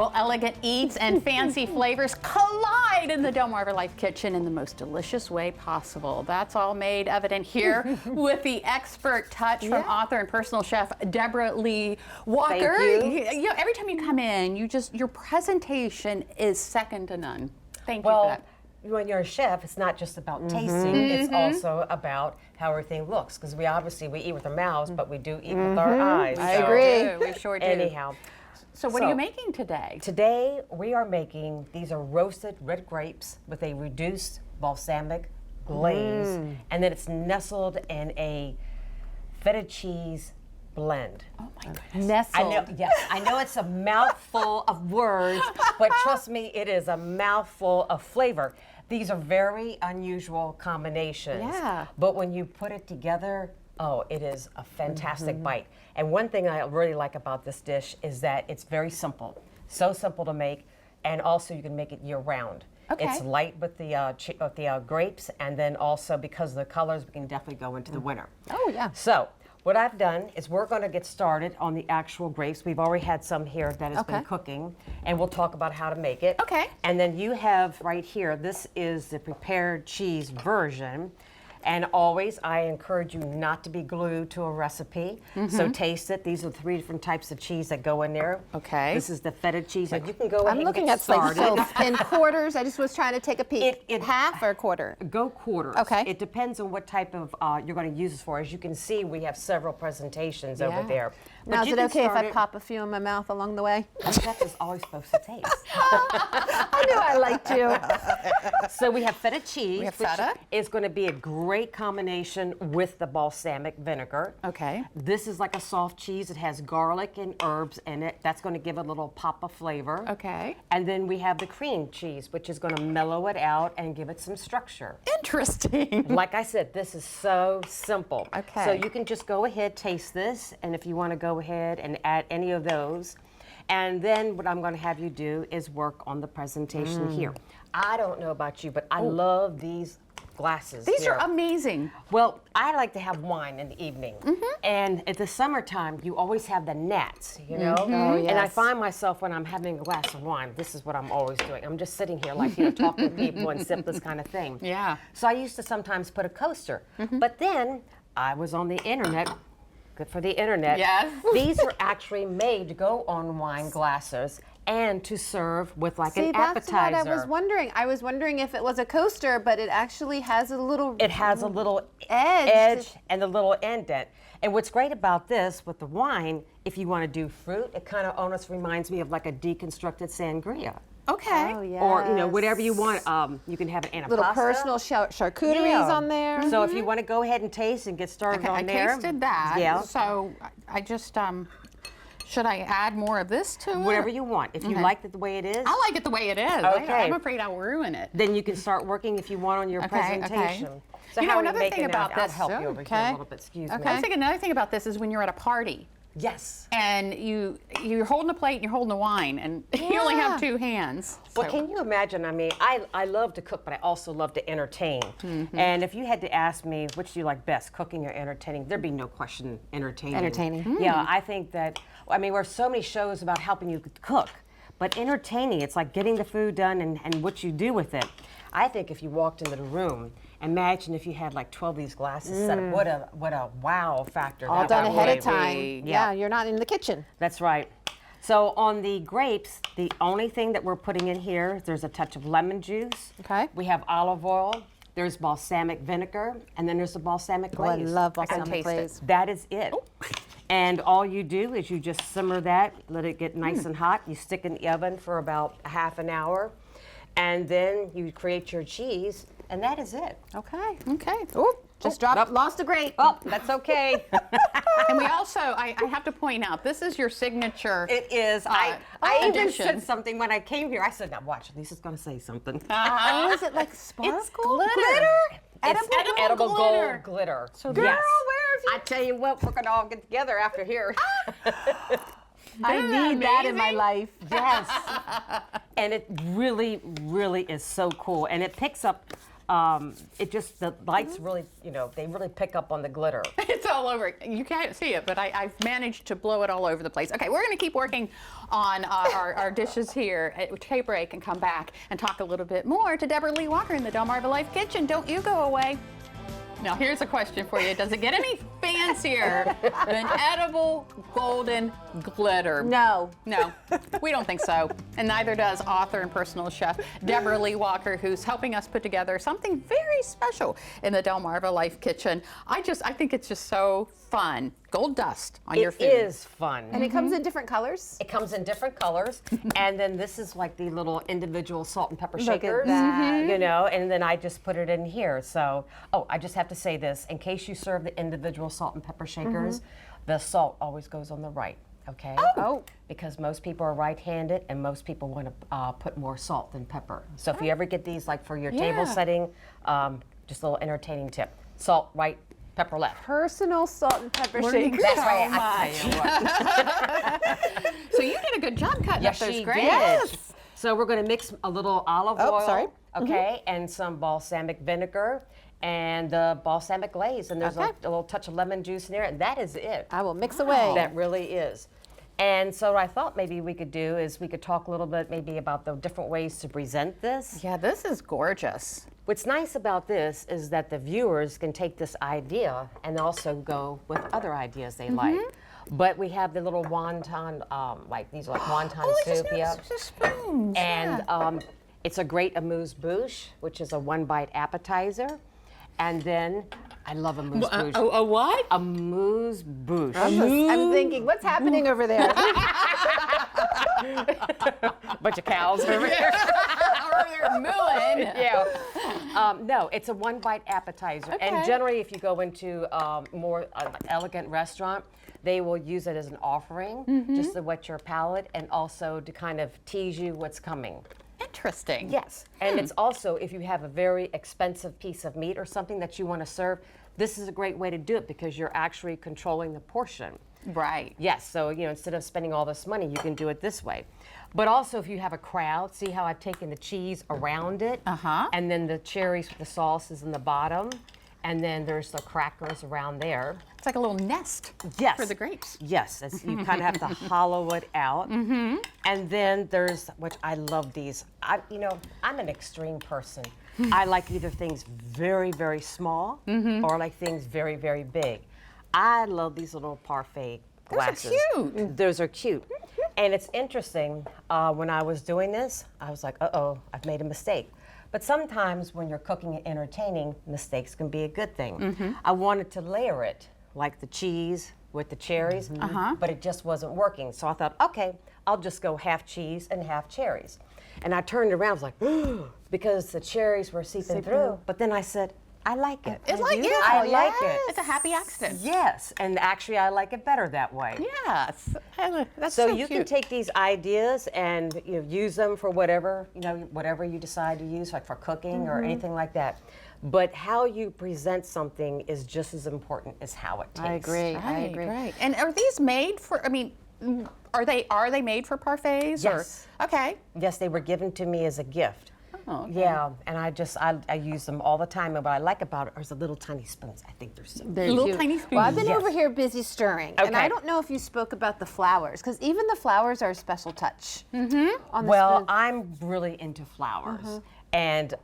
Well, elegant eats and fancy flavors collide in the DelmarvaLife kitchen in the most delicious way possible. That's all made evident here with the expert touch from author and personal chef Deborah Lee Walker. Thank you. You know, every time you come in, your presentation is second to none. Thank you for that. When you're a chef, it's not just about tasting, it's also about how everything looks. Because we eat with our mouths, but we do eat with our eyes. I agree. We sure do. Anyhow. So what are you making today? Today we are making, these are roasted red grapes with a reduced balsamic glaze. And then it's nestled in a feta cheese blend. Oh my goodness. Nestled. I know, yes, I know it's a mouthful of words, but trust me, it is a mouthful of flavor. These are very unusual combinations. Yeah. But when you put it together, oh, it is a fantastic bite. And one thing I really like about this dish is that it's very simple. So simple to make, and also you can make it year round. Okay. It's light with the grapes, and then also because of the colors, we can definitely go into the winter. Oh yeah. So what I've done is we're going to get started on the actual grapes. We've already had some here that has been cooking, and we'll talk about how to make it. Okay. And then you have right here, this is the prepared cheese version. And always, I encourage you not to be glued to a recipe. So taste it. These are 3 different types of cheese that go in there. Okay. This is the feta cheese. You can go ahead I'm looking and get at like started. so in quarters. I just was trying to take a peek. Half or quarter? Go quarters. Okay. It depends on what type of you're going to use this for. As you can see, we have several presentations over there. Now, is it okay if I pop a few in my mouth along the way? That is always supposed to taste. I knew I liked you. So we have feta cheese, We have feta. which is going to be a great combination with the balsamic vinegar. Okay. This is like a soft cheese. It has garlic and herbs in it. That's going to give it a little pop of flavor. Okay. And then we have the cream cheese, which is going to mellow it out and give it some structure. Interesting. Like I said, this is so simple. Okay. So you can just go ahead, taste this, and if you want to go ahead and add any of those. And then what I'm going to have you do is work on the presentation here. I don't know about you, but I love these glasses. These here. are amazing. Well, I like to have wine in the evening. And at the summertime, you always have the gnats, you know? Oh, And I yes. find myself when I'm having a glass of wine, this is what I'm always doing. I'm just sitting here like, talking to people and sip this kind of thing. Yeah. So I used to sometimes put a coaster. But then I was on the internet. Good for the internet. Yes. These are actually made to go on wine glasses and to serve with like See, an that's appetizer. what I was wondering. I was wondering if it was a coaster, but it actually has a little. It has a little edge and a little indent. And what's great about this with the wine, if you want to do fruit, it kind of almost reminds me of like a deconstructed sangria. Okay. Oh, yes. Or whatever you want. You can have it in a Little pasta. personal charcuteries on there. So if you want to go ahead and taste and get started Okay, on I there. tasted that. Yeah. So I just should I add more of this to it? Whatever you want. If you like it the way it is, I like it the way it is. Okay. I'm afraid I'll ruin it. then you can start working if you want on your presentation. So You know, how are we another thing making about that? this- I'll help you over here a little bit. Excuse me. I was thinking another thing about this is when you're at a party Yes. and you're holding a plate and you're holding a wine and you only have 2 hands. Well, So- can you imagine? I mean, I love to cook, but I also love to entertain. And if you had to ask me which do you like best, cooking or entertaining, there'd be no question entertaining. Entertaining. Yeah, I think that, I mean, there's so many shows about helping you cook, but entertaining, it's like getting the food done and what you do with it. I think if you walked into the room, imagine if you had like 12 of these glasses set up. What a wow factor All that done would ahead of be. time. Yeah, you're not in the kitchen. That's right. So on the grapes, the only thing that we're putting in here, there's a touch of lemon juice. Okay. We have olive oil. There's balsamic vinegar, and then there's the balsamic Oh, I glaze. love can balsamic taste it. glaze. That is it. And all you do is you just simmer that, let it get nice and hot. You stick in the oven for about half an hour, and then you create your cheese, and that is it. Okay. Okay. Just dropped, lost a grape. Oh, that's okay. And we also, I have to point out, this is your signature. It is. I even addition. said something when I came here. I said, now watch, Lisa's going to say something. Oh, is it like sparkle? It's glitter. It's edible gold glitter. So Girl, yes. where have you? I tell you what, we're gonna all get together after here. I need that in my life. Yes. And it really, really is so cool. And it picks up it just, the lights really, you know, they really pick up on the glitter. It's all over. You can't see it, but I've managed to blow it all over the place. Okay, we're going to keep working on our dishes here. Take a break and come back and talk a little bit more to Deborah Lee Walker in the DelmarvaLife kitchen. Don't you go away. Now, here's a question for you. Does it get any fancier than edible golden glitter? No. No, we don't think so. And neither does author and personal chef Deborah Lee Walker, who's helping us put together something very special in the DelmarvaLife kitchen. I think it's just so fun. Gold dust on your food. It is fun. And it comes in different colors? It comes in different colors. And then this is like the little individual salt and pepper Look at shakers, that. you know, and then I just put it in here. So, I just have to say this, in case you serve the individual salt and pepper shakers, the salt always goes on the right, okay? Oh. Because most people are right-handed and most people want to put more salt than pepper. So if you ever get these like for your table setting, just a little entertaining tip. Salt right, pepper left. Personal salt and pepper Learning shakers. That's right. I tell you what. So you did a good job cutting up those she grapes. did. Yes. So we're going to mix a little olive Oh, oil, sorry. okay, and some balsamic vinegar and the balsamic glaze, and there's Okay. a little touch of lemon juice in there, and that is it. I will mix away. That really is. And so what I thought maybe we could do is we could talk a little bit maybe about the different ways to present this. Yeah, this is gorgeous. What's nice about this is that the viewers can take this idea and also go with other ideas they like. But we have the little wonton, like these are like wonton soup, yeah. Spoons. And it's a great amuse-bouche, which is a one-bite appetizer. And then, I love amuse-bouche. A what? Amuse-bouche. I'm thinking, what's happening over there? Bunch of cows over here. They're mooing. Yeah. No, it's a one-bite appetizer. Okay. And generally, if you go into more elegant restaurant, they will use it as an offering, just to whet your palate and also to kind of tease you what's coming. Interesting. Yes. And it's also, if you have a very expensive piece of meat or something that you want to serve, this is a great way to do it because you're actually controlling the portion. Right. Yes, so instead of spending all this money, you can do it this way. But also if you have a crowd, see how I've taken the cheese around it? And then the cherries with the sauce is in the bottom. And then there's the crackers around there. It's like a little nest for the grapes. Yes, you kind of have to hollow it out. And then there's, which I love these. I'm an extreme person. I like either things very, very small or I like things very, very big. I love these little parfait glasses. Those are cute. Those are cute. And it's interesting, when I was doing this, I was like, uh-oh, I've made a mistake. But sometimes when you're cooking and entertaining, mistakes can be a good thing. I wanted to layer it, like the cheese with the cherries, but it just wasn't working. So I thought, okay, I'll just go half cheese and half cherries. And I turned around, I was like, because the cherries were seeping through. But then I said, I like it. It's like, yeah, I like it. It's a happy accident. Yes, and actually I like it better that way. Yes. That's So so you can cute. take these ideas and use them for whatever you decide to use, like for cooking or anything like that. But how you present something is just as important as how it tastes. I agree. I agree. Right. And are these made for, are they made for parfaits? Yes. Or, okay. Yes, they were given to me as a gift. Oh, okay. Yeah, and I use them all the time. And what I like about it are the little tiny spoons. I think they're so They're Little cute. tiny spoons. Well, I've been Yes. over here busy stirring, and Okay. I don't know if you spoke about the flowers, because even the flowers are a special touch. On the Well, spoon. I'm really into flowers. And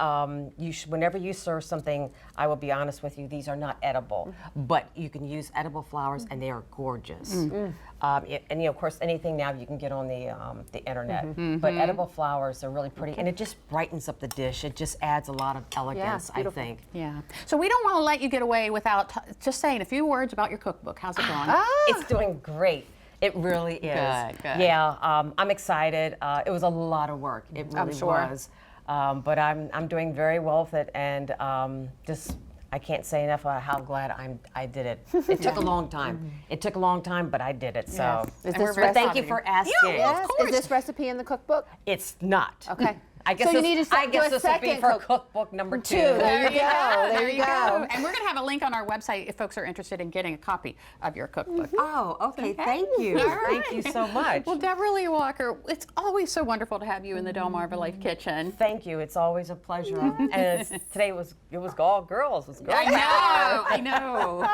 whenever you serve something, I will be honest with you, these are not edible, but you can use edible flowers and they are gorgeous. And of course, anything now you can get on the internet, but edible flowers are really pretty and it just brightens up the dish. It just adds a lot of elegance, I beautiful. think. Yeah. So we don't want to let you get away without just saying a few words about your cookbook. How's it going? It's doing great. It really is. Good, good. Yeah, I'm excited. It was a lot of work. It really sure. was. But I'm doing very well with it, and I can't say enough about how glad I did it. It took a long time. It took a long time, but I did it. So, Is And we're this very but thank proud you of for you. asking. Yeah, Yes. of course. Is this recipe in the cookbook? It's not. Okay. I guess So you this, need to I guess do a this will be second for cookbook number 2. There you go. There you go. And we're going to have a link on our website if folks are interested in getting a copy of your cookbook. Oh, okay. Thank you. All right. Thank you so much. Well, Deborah Lee Walker, it's always so wonderful to have you in the DelmarvaLife kitchen. Thank you. It's always a pleasure. And today it was all girls. It was girls. I know.